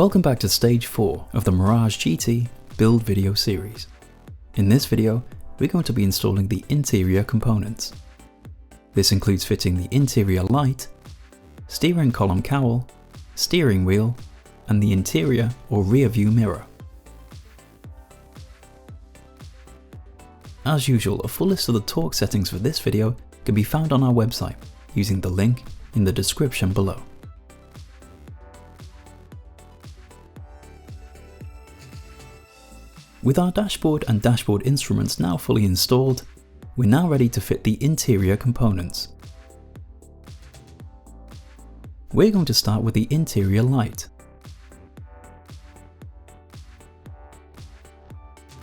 Welcome back to stage 4 of the Mirage GT build video series. In this video, we're going to be installing the interior components. This includes fitting the interior light, steering column cowl, steering wheel, and the interior or rear view mirror. As usual, a full list of the torque settings for this video can be found on our website using the link in the description below. With our dashboard and dashboard instruments now fully installed, we're now ready to fit the interior components. We're going to start with the interior light.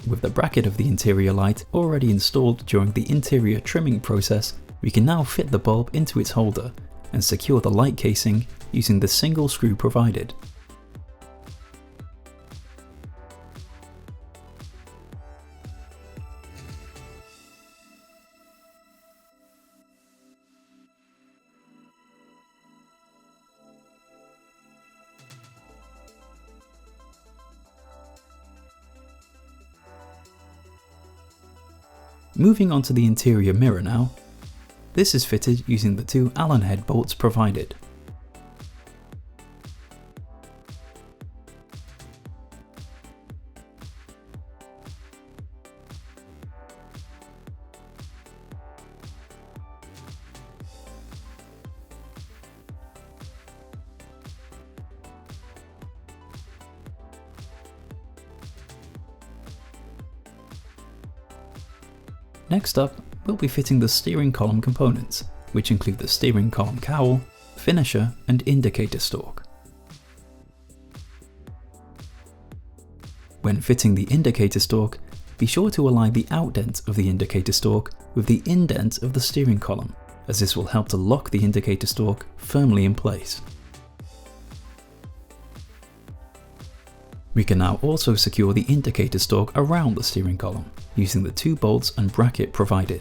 With the bracket of the interior light already installed during the interior trimming process, we can now fit the bulb into its holder and secure the light casing using the single screw provided. Moving on to the interior mirror now. This is fitted using the two Allen head bolts provided. Next up, we'll be fitting the steering column components, which include the steering column cowl, finisher, and indicator stalk. When fitting the indicator stalk, be sure to align the outdent of the indicator stalk with the indent of the steering column, as this will help to lock the indicator stalk firmly in place. We can now also secure the indicator stalk around the steering column, using the two bolts and bracket provided.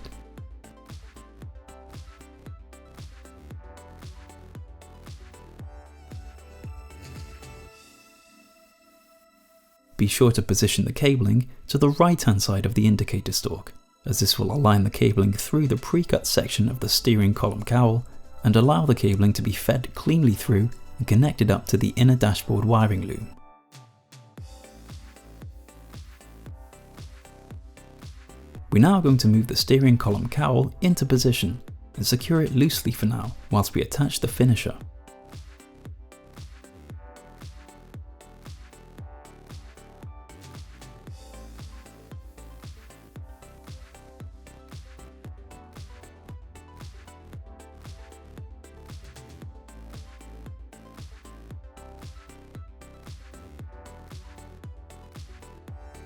Be sure to position the cabling to the right-hand side of the indicator stalk, as this will align the cabling through the pre-cut section of the steering column cowl and allow the cabling to be fed cleanly through and connected up to the inner dashboard wiring loom. We're now going to move the steering column cowl into position and secure it loosely for now whilst we attach the finisher.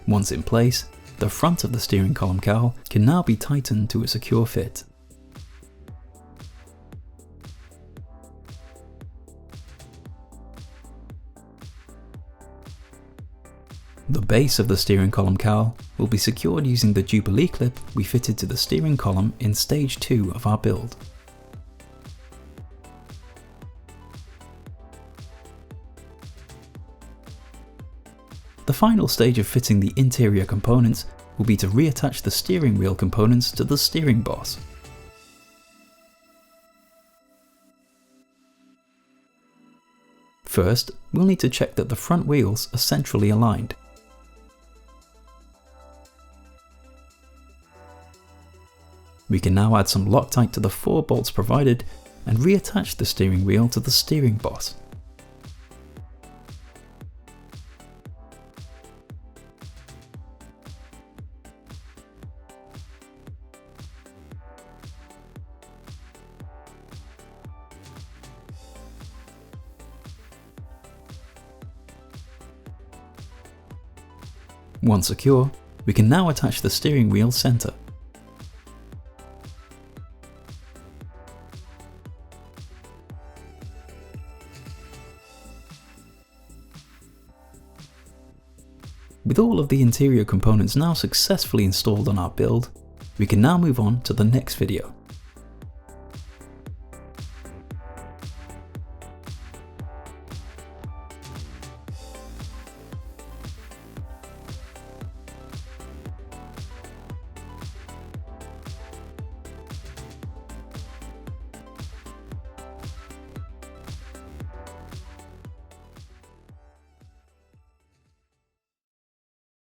Once in place, the front of the steering column cowl can now be tightened to a secure fit. The base of the steering column cowl will be secured using the Jubilee clip we fitted to the steering column in stage 2 of our build. The final stage of fitting the interior components will be to reattach the steering wheel components to the steering boss. First, we'll need to check that the front wheels are centrally aligned. We can now add some Loctite to the 4 bolts provided and reattach the steering wheel to the steering boss. Once secure, we can now attach the steering wheel center. With all of the interior components now successfully installed on our build, we can now move on to the next video.